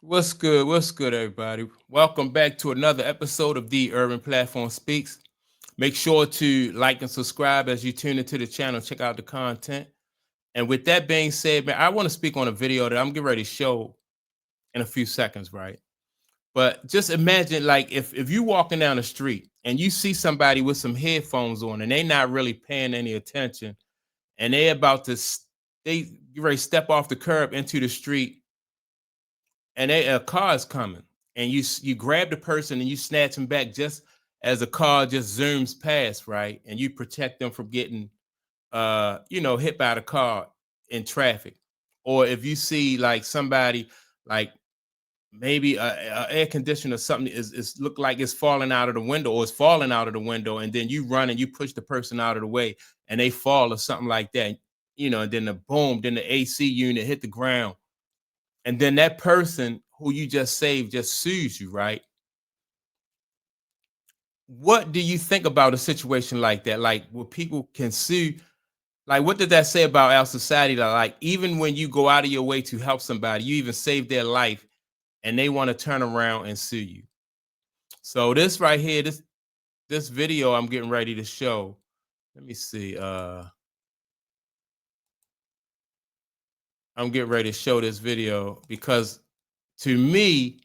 What's good? What's good, everybody? Welcome back to another episode of The Urban Platform Speaks. Make sure to like and subscribe as you tune into the channel. Check out the content. And with that being said, man, I want to speak on a video that I'm getting ready to show in a few seconds, right? But just imagine, like, if you walking down the street and you see somebody with some headphones on and they not really paying any attention, and they about to they get ready to step off the curb into the street, and a car is coming, and you grab the person and you snatch them back just as a car just zooms past, right? And you protect them from getting hit by the car in traffic. Or if you see like somebody, like maybe a air conditioner or something is look like it's falling out of the window, or it's falling out of the window, and then you run and you push the person out of the way and they fall or something like that, and then the boom, then the AC unit hit the ground, and then that person who you just saved just sues you, right? What do you think about a situation like that? Like, where people can sue, like, what did that say about our society? That, like, even when you go out of your way to help somebody, you even save their life, and they want to turn around and sue you. So this right here, this video I'm getting ready to show. Let me see. I'm getting ready to show this video because, to me,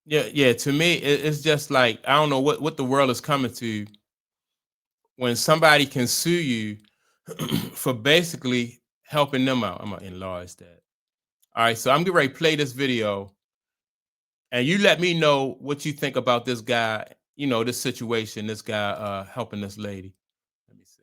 to me, it's just like, I don't know what the world is coming to when somebody can sue you for basically helping them out. I'm gonna enlarge that. All right, so I'm getting ready to play this video, and you let me know what you think about this guy, this situation, this guy helping this lady. Let me see.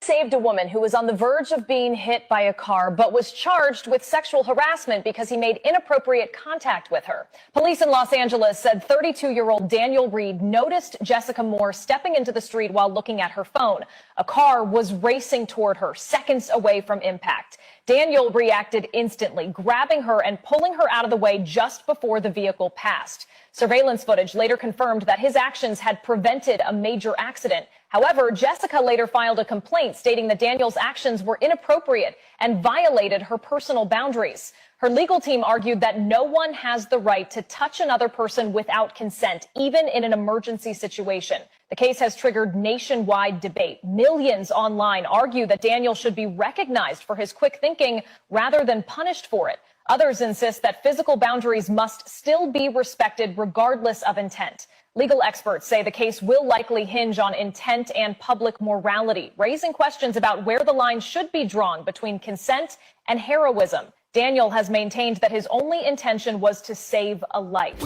Saved a woman who was on the verge of being hit by a car, but was charged with sexual harassment because he made inappropriate contact with her. Police in Los Angeles said 32-year-old Daniel Reed noticed Jessica Moore stepping into the street while looking at her phone. A car was racing toward her seconds away from impact. Daniel reacted instantly, grabbing her and pulling her out of the way just before the vehicle passed. Surveillance footage later confirmed that his actions had prevented a major accident. However, Jessica later filed a complaint stating that Daniel's actions were inappropriate and violated her personal boundaries. Her legal team argued that no one has the right to touch another person without consent, even in an emergency situation. The case has triggered nationwide debate. Millions online argue that Daniel should be recognized for his quick thinking rather than punished for it. Others insist that physical boundaries must still be respected regardless of intent. Legal experts say the case will likely hinge on intent and public morality, raising questions about where the line should be drawn between consent and heroism. Daniel has maintained that his only intention was to save a life.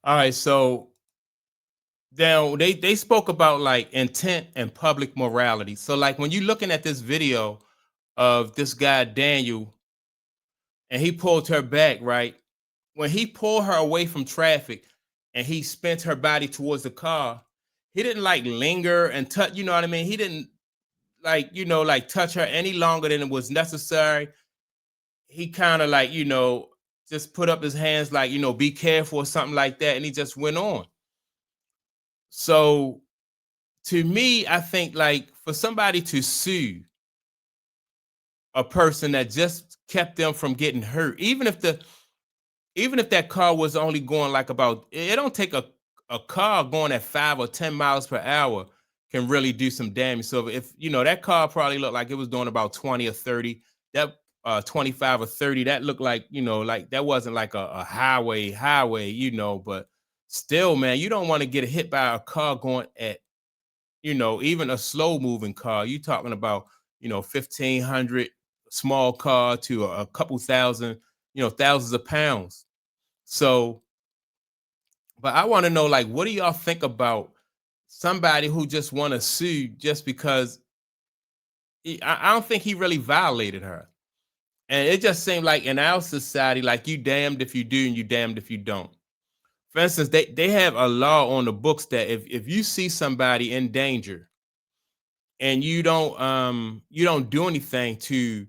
All right, so now they spoke about like intent and public morality. So like when you're looking at this video of this guy Daniel, and he pulled her back, right? When he pulled her away from traffic and he spent her body towards the car, he didn't like linger and touch, you know what I mean? He didn't like touch her any longer than it was necessary. He kind of like, just put up his hands like, be careful or something like that. And he just went on. So to me, I think like for somebody to sue a person that just kept them from getting hurt, even if that car was only going like about, it don't take a car going at 5 or 10 miles per hour can really do some damage. So if that car probably looked like it was doing about 20 or 30, that 25 or 30, that looked like, like that wasn't like a highway, but still, man, you don't want to get hit by a car going at, even a slow moving car. You talking about, 1,500 small car to a couple thousand, thousands of pounds. So, but I want to know, like, what do y'all think about somebody who just want to sue just because I don't think he really violated her. And it just seemed like in our society, like you damned if you do and you damned if you don't. For instance, they have a law on the books that if you see somebody in danger and you don't do anything to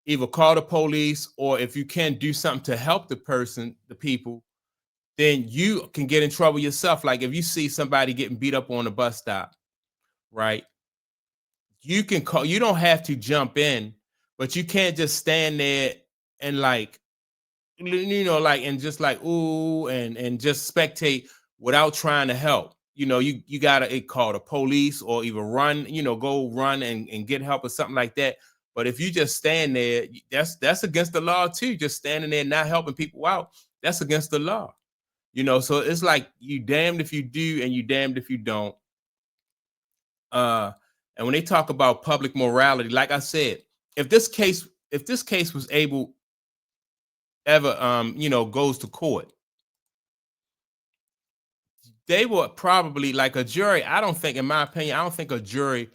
either call the police, or if you can do something to help the people, then you can get in trouble yourself. Like if you see somebody getting beat up on a bus stop, right? You can call, you don't have to jump in, but you can't just stand there and like, like, and just like, ooh, and just spectate without trying to help. You gotta call the police or even run, go run and get help or something like that. But if you just stand there, that's against the law too. Just standing there not helping people out, that's against the law. So it's like you damned if you do and you damned if you don't. And when they talk about public morality, like I said, if this case was able ever goes to court, they would probably, like a jury, I don't think, in my opinion, I don't think a jury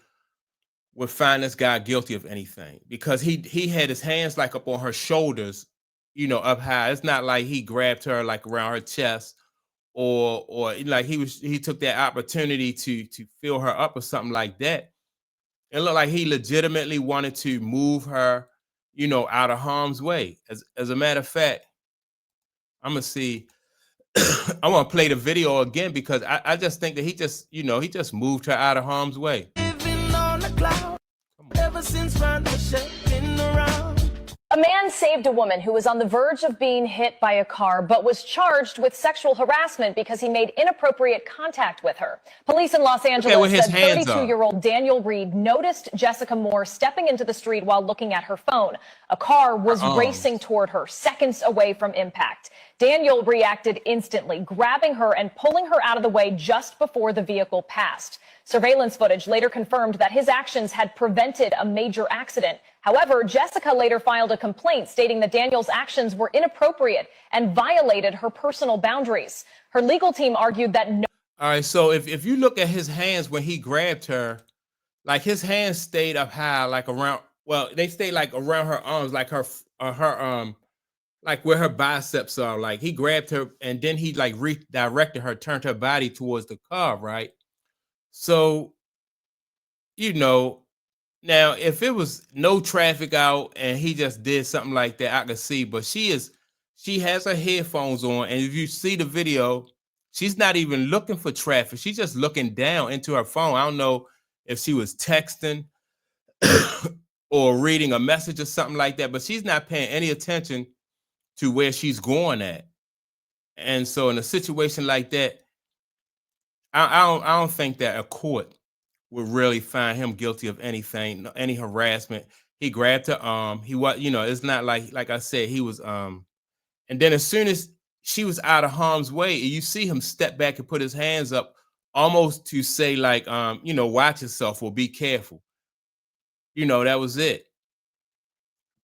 would find this guy guilty of anything, because he had his hands like up on her shoulders, up high. It's not like he grabbed her like around her chest, or like he took that opportunity to fill her up or something like that. It looked like he legitimately wanted to move her, out of harm's way. As a matter of fact, I'm gonna see. I want to play the video again, because I just think that he just moved her out of harm's way. Living on a cloud, ever since been around. A man saved a woman who was on the verge of being hit by a car, but was charged with sexual harassment because he made inappropriate contact with her. Police in Los Angeles said 32-year-old Daniel Reed noticed Jessica Moore stepping into the street while looking at her phone. A car was racing toward her, seconds away from impact. Daniel reacted instantly, grabbing her and pulling her out of the way just before the vehicle passed. Surveillance footage later confirmed that his actions had prevented a major accident. However, Jessica later filed a complaint stating that Daniel's actions were inappropriate and violated her personal boundaries. Her legal team argued that no. All right, so if you look at his hands when he grabbed her, like his hands stayed up high, like around, well, they stayed like around her arms, like her like where her biceps are. Like he grabbed her and then he like redirected her, turned her body towards the car, right? So, now if it was no traffic out and he just did something like that, I could see. But she has her headphones on, and if you see the video, she's not even looking for traffic. She's just looking down into her phone. I don't know if she was texting or reading a message or something like that, but she's not paying any attention to where she's going at. And so in a situation like that, I don't think that a court would really find him guilty of anything, any harassment. He grabbed her arm. He was, it's not like I said, he was and then as soon as she was out of harm's way, you see him step back and put his hands up, almost to say like, watch yourself or be careful. That was it.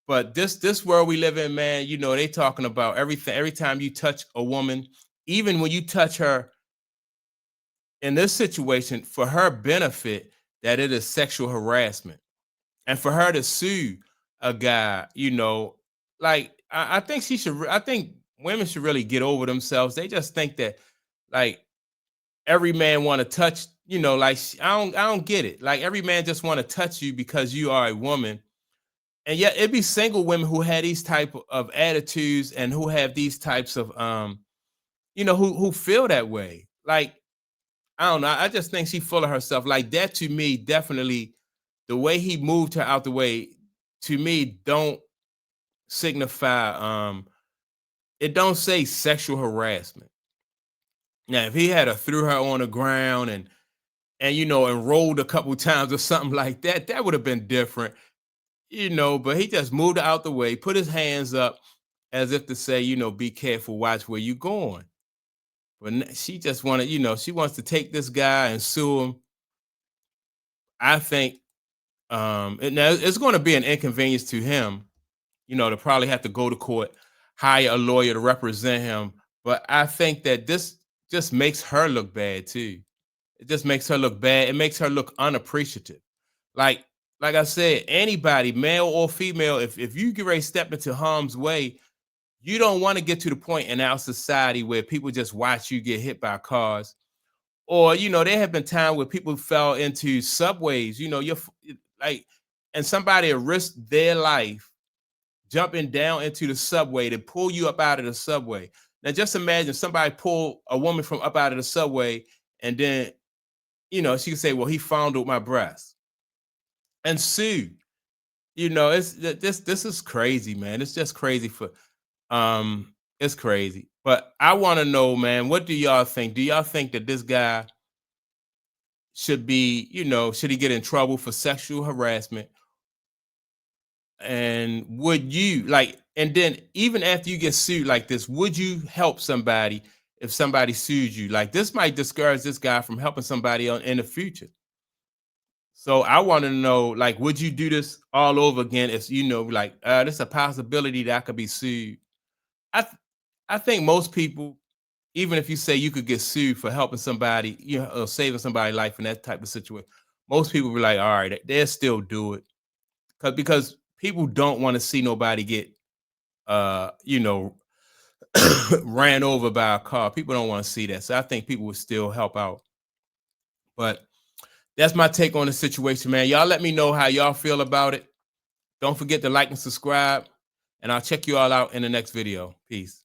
But this world we live in, man, they talking about everything. Every time you touch a woman, even when you touch her, in this situation, for her benefit, that it is sexual harassment. And for her to sue a guy, like I think I think women should really get over themselves. They just think that like every man want to touch, like I don't get it. Like every man just want to touch you because you are a woman. And yet it'd be single women who had these type of attitudes and who have these types of who feel that way. Like, I don't know. I just think she's full of herself. Like that, to me, definitely the way he moved her out the way, to me, don't signify it don't say sexual harassment. Now, if he had threw her on the ground and and rolled a couple times or something like that, that would have been different. But he just moved her out the way, put his hands up as if to say, be careful, watch where you going. But she just wanted, she wants to take this guy and sue him. I think now it's going to be an inconvenience to him, to probably have to go to court, hire a lawyer to represent him. But I think that this just makes her look bad too. It just makes her look bad. It makes her look unappreciative. Like I said, anybody, male or female, if you get ready to step into harm's way, you don't want to get to the point in our society where people just watch you get hit by cars. Or, there have been times where people fell into subways, you're like, and somebody risked their life jumping down into the subway to pull you up out of the subway. Now, just imagine somebody pull a woman from up out of the subway, and then, she can say, well, he fondled my breast and sue. you know, this is crazy, man. It's just crazy for it's crazy. But I want to know, man, what do y'all think? Do y'all think that this guy should be, you know, should he get in trouble for sexual harassment? And would you like, and then even after you get sued like this, would you help somebody if somebody sued you? Like this might discourage this guy from helping somebody in the future. So I want to know, like, would you do this all over again if you know, like, there's a possibility that I could be sued? I th- I think most people, even if you say you could get sued for helping somebody, you know, or saving somebody's life in that type of situation, most people be like, all right, they'll still do it because people don't want to see nobody get, you know, ran over by a car. People don't want to see that, so I think people would still help out. But that's my take on the situation, man. Y'all let me know how y'all feel about it. Don't forget to like and subscribe, and I'll check you all out in the next video. Peace.